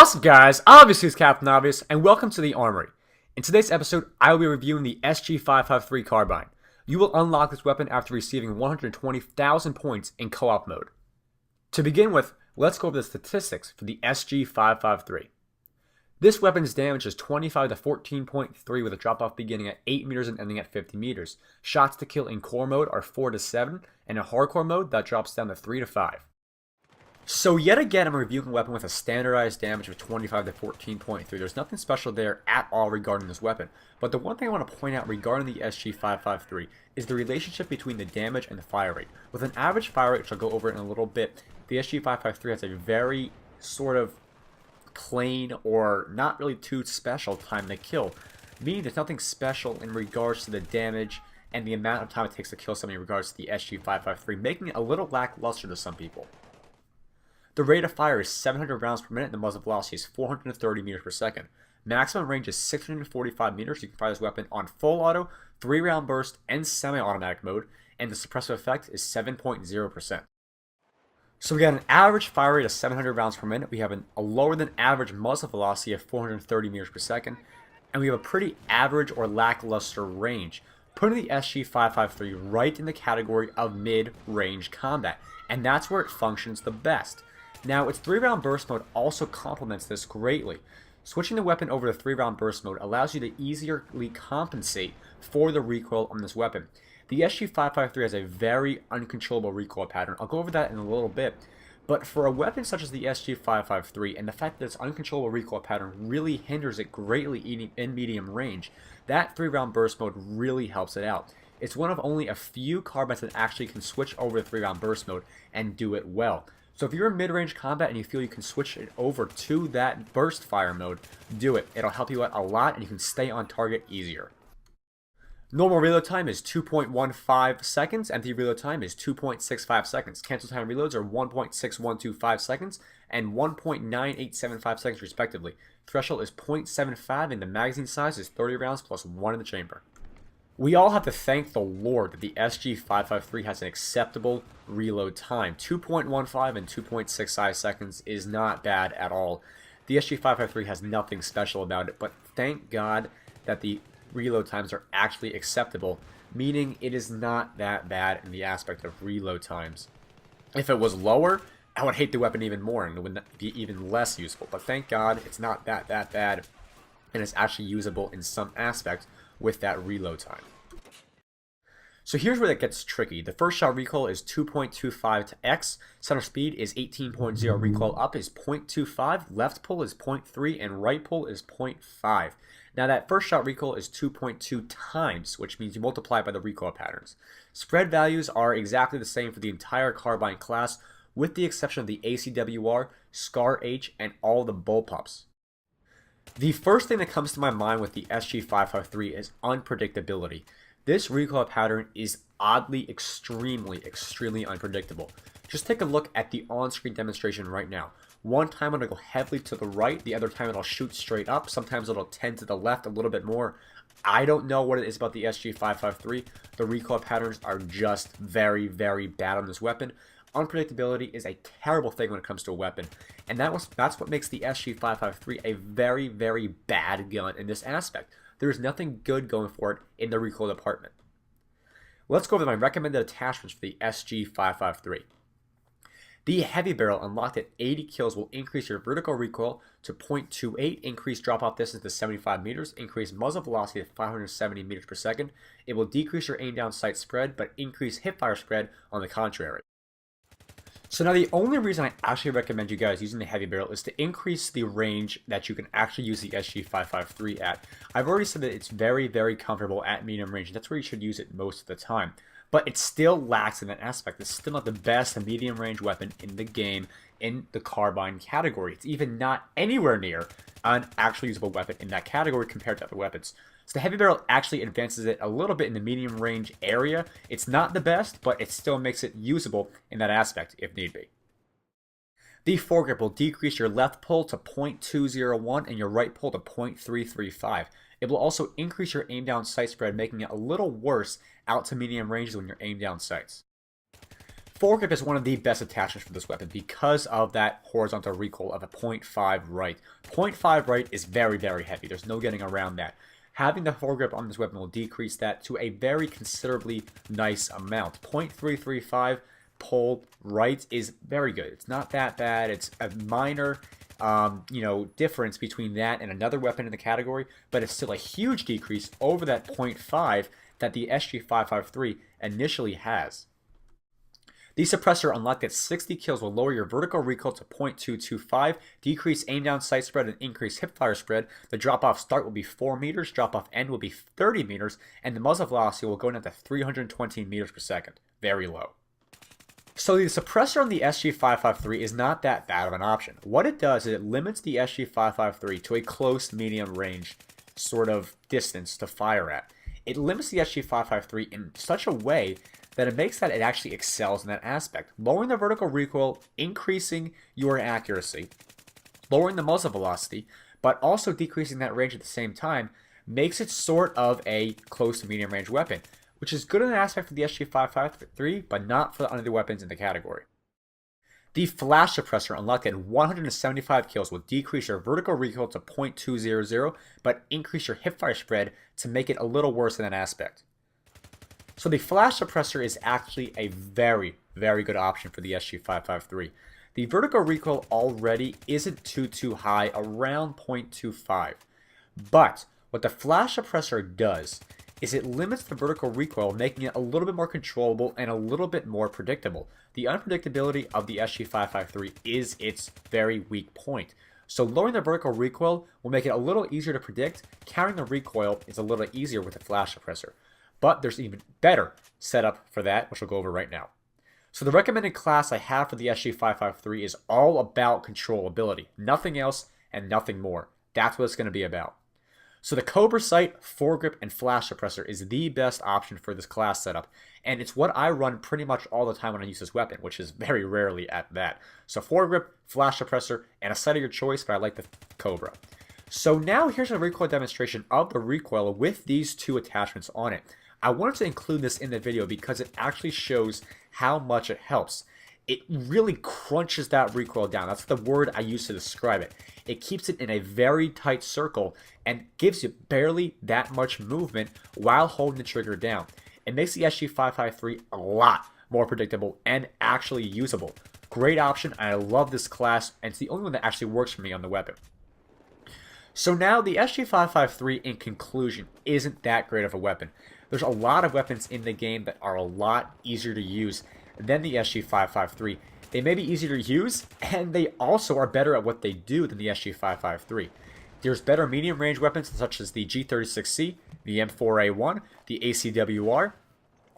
What's up, guys? Obviously, it's Captain Obvious, and welcome to the Armory. In today's episode, I will be reviewing the SG553 carbine. You will unlock this weapon after receiving 120,000 points in co-op mode. To begin with, let's go over the statistics for the SG553. This weapon's damage is 25 to 14.3 with a drop-off beginning at 8 meters and ending at 50 meters. Shots to kill in core mode are 4 to 7, and in hardcore mode, that drops down to 3 to 5. So yet again, I'm reviewing a weapon with a standardized damage of 25 to 14.3. There's nothing special there at all regarding this weapon. But the one thing I want to point out regarding the SG553 is the relationship between the damage and the fire rate. With an average fire rate, which I'll go over in a little bit, the SG553 has a very sort of plain or not really too special time to kill. Meaning there's nothing special in regards to the damage and the amount of time it takes to kill somebody in regards to the SG553, making it a little lackluster to some people. The rate of fire is 700 rounds per minute, and the muzzle velocity is 430 meters per second. Maximum range is 645 meters. You can fire this weapon on full auto, 3-round burst, and semi-automatic mode, and the suppressive effect is 7.0%. So we got an average fire rate of 700 rounds per minute. We have a lower than average muzzle velocity of 430 meters per second, and we have a pretty average or lackluster range, putting the SG553 right in the category of mid-range combat, and that's where it functions the best. Now, its 3-round burst mode also complements this greatly. Switching the weapon over to 3-round burst mode allows you to easily compensate for the recoil on this weapon. The SG553 has a very uncontrollable recoil pattern. I'll go over that in a little bit. But for a weapon such as the SG553, and the fact that its uncontrollable recoil pattern really hinders it greatly in medium range, that 3-round burst mode really helps it out. It's one of only a few carbines that actually can switch over to 3-round burst mode and do it well. So if you're in mid-range combat and you feel you can switch it over to that burst fire mode, do it. It'll help you out a lot and you can stay on target easier. Normal reload time is 2.15 seconds. Empty reload time is 2.65 seconds. Cancel time reloads are 1.6125 seconds and 1.9875 seconds respectively. Threshold is 0.75 and the magazine size is 30 rounds plus 1 in the chamber. We all have to thank the Lord that the SG553 has an acceptable reload time. 2.15 and 2.65 seconds is not bad at all. The SG553 has nothing special about it, but thank God that the reload times are actually acceptable, meaning it is not that bad in the aspect of reload times. If it was lower, I would hate the weapon even more and it would be even less useful, but thank God it's not that bad and it's actually usable in some aspect with that reload time. So here's where that gets tricky. The first shot recoil is 2.25 to X, center speed is 18.0, recoil up is 0.25, left pull is 0.3, and right pull is 0.5. Now that first shot recoil is 2.2 times, which means you multiply it by the recoil patterns. Spread values are exactly the same for the entire carbine class, with the exception of the acw-r, SCAR-H, and all the bullpups. The first thing that comes to my mind with the SG553 is unpredictability. This recoil pattern is oddly, extremely unpredictable. Just take a look at the on-screen demonstration right now. One time it'll go heavily to the right, the other time it'll shoot straight up, sometimes it'll tend to the left a little bit more. I don't know what it is about the SG553. The recoil patterns are just very bad on this weapon. Unpredictability is a terrible thing when it comes to a weapon, and that's what makes the SG553 a very bad gun in this aspect. There is nothing good going for it in the recoil department. Let's go over my recommended attachments for the SG553. The heavy barrel unlocked at 80 kills will increase your vertical recoil to 0.28, increase drop-off distance to 75 meters, increase muzzle velocity to 570 meters per second. It will decrease your aim down sight spread, but increase hipfire spread on the contrary. So now the only reason I actually recommend you guys using the heavy barrel is to increase the range that you can actually use the SG553 at. I've already said that it's very comfortable at medium range. That's where you should use it most of the time. But it still lacks in that aspect. It's still not the best medium range weapon in the game in the carbine category. It's even not anywhere near an actually usable weapon in that category compared to other weapons. So the heavy barrel actually advances it a little bit in the medium range area. It's not the best, but it still makes it usable in that aspect if need be. The foregrip will decrease your left pull to 0.201 and your right pull to 0.335. It will also increase your aim down sight spread, making it a little worse out to medium ranges when you're aim down sights. Foregrip is one of the best attachments for this weapon because of that horizontal recoil of a 0.5 right. 0.5 right is very, very heavy. There's no getting around that. Having the foregrip on this weapon will decrease that to a very considerably nice amount. 0.335 pull right is very good. It's not that bad. It's a minor difference between that and another weapon in the category, but it's still a huge decrease over that 0.5 that the SG553 initially has. The suppressor unlocked at 60 kills will lower your vertical recoil to 0.225, decrease aim down sight spread, and increase hipfire spread. The drop off start will be 4 meters, drop off end will be 30 meters, and the muzzle velocity will go down to 320 meters per second. Very low. So the suppressor on the SG553 is not that bad of an option. What it does is it limits the SG553 to a close medium range sort of distance to fire at. It limits the SG553 in such a way that it makes that it actually excels in that aspect. Lowering the vertical recoil, increasing your accuracy, lowering the muzzle velocity, but also decreasing that range at the same time, makes it sort of a close to medium range weapon, which is good in an aspect for the SG553, but not for the other weapons in the category. The flash suppressor unlocked at 175 kills will decrease your vertical recoil to 0.200, but increase your hipfire spread to make it a little worse in that aspect. So the flash suppressor is actually a very, very good option for the SG553. The vertical recoil already isn't too high, around 0.25. But what the flash suppressor does is it limits the vertical recoil, making it a little bit more controllable and a little bit more predictable. The unpredictability of the SG553 is its very weak point. So lowering the vertical recoil will make it a little easier to predict. Countering the recoil is a little easier with the flash suppressor. But there's an even better setup for that, which we'll go over right now. So the recommended class I have for the SG553 is all about controllability. Nothing else and nothing more. That's what it's going to be about. So the Cobra sight, foregrip, and flash suppressor is the best option for this class setup. And it's what I run pretty much all the time when I use this weapon, which is very rarely at that. So foregrip, flash suppressor, and a sight of your choice, but I like the Cobra. So now here's a recoil demonstration of the recoil with these two attachments on it. I wanted to include this in the video because it actually shows how much it helps. It really crunches that recoil down. That's the word I use to describe it. It keeps it in a very tight circle and gives you barely that much movement while holding the trigger down. It makes the SG553 a lot more predictable and actually usable. Great option. I love this class, and it's the only one that actually works for me on the weapon. So now the SG553 in conclusion isn't that great of a weapon. There's a lot of weapons in the game that are a lot easier to use than the SG553. They may be easier to use, and they also are better at what they do than the SG553. There's better medium range weapons such as the G36C, the M4A1, the acw-r,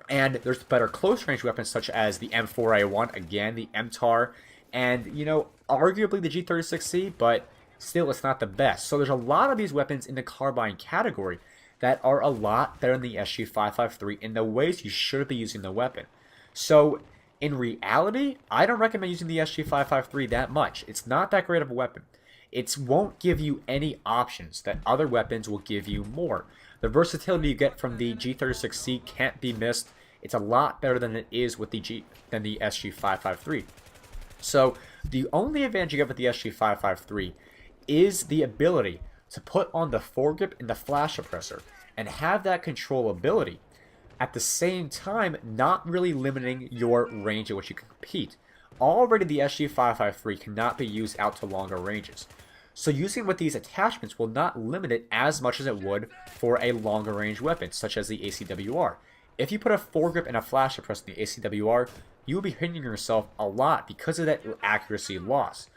and there's better close range weapons such as the M4A1, again, the MTAR, and, arguably the G36C, but still it's not the best. So there's a lot of these weapons in the carbine category that are a lot better than the SG553 in the ways you should be using the weapon. So in reality, I don't recommend using the SG553 that much. It's not that great of a weapon. It won't give you any options that other weapons will give you more. The versatility you get from the G36C can't be missed. It's a lot better than it is with the SG553. So the only advantage you get with the SG553 is the ability to put on the foregrip and the flash suppressor and have that controllability at the same time not really limiting your range at which you can compete. Already the SG553 cannot be used out to longer ranges. So using with these attachments will not limit it as much as it would for a longer range weapon such as the acw-r. If you put a foregrip and a flash suppressor in the acw-r, you will be hindering yourself a lot because of that accuracy loss.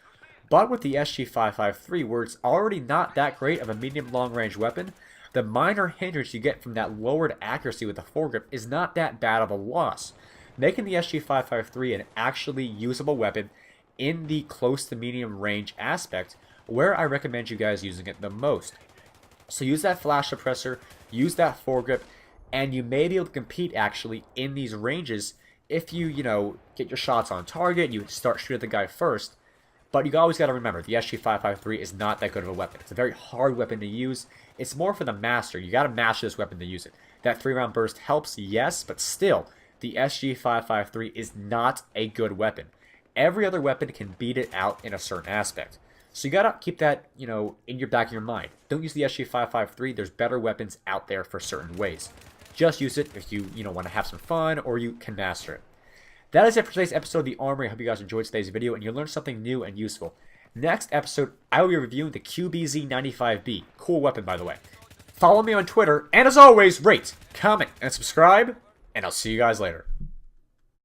But with the SG553, where it's already not that great of a medium long range weapon, the minor hindrance you get from that lowered accuracy with the foregrip is not that bad of a loss, making the SG553 an actually usable weapon in the close to medium range aspect, where I recommend you guys using it the most. So use that flash suppressor, use that foregrip, and you may be able to compete actually in these ranges if you, get your shots on target, you start shooting at the guy first. But you always got to remember, the SG553 is not that good of a weapon. It's a very hard weapon to use. It's more for the master. You got to master this weapon to use it. That 3-round burst helps, yes, but still, the SG553 is not a good weapon. Every other weapon can beat it out in a certain aspect. So you gotta keep that, in your back of your mind. Don't use the SG553. There's better weapons out there for certain ways. Just use it if you, want to have some fun or you can master it. That is it for today's episode of the Armory. I hope you guys enjoyed today's video and you learned something new and useful. Next episode, I will be reviewing the QBZ95B. Cool weapon, by the way. Follow me on Twitter, and as always, rate, comment, and subscribe, and I'll see you guys later.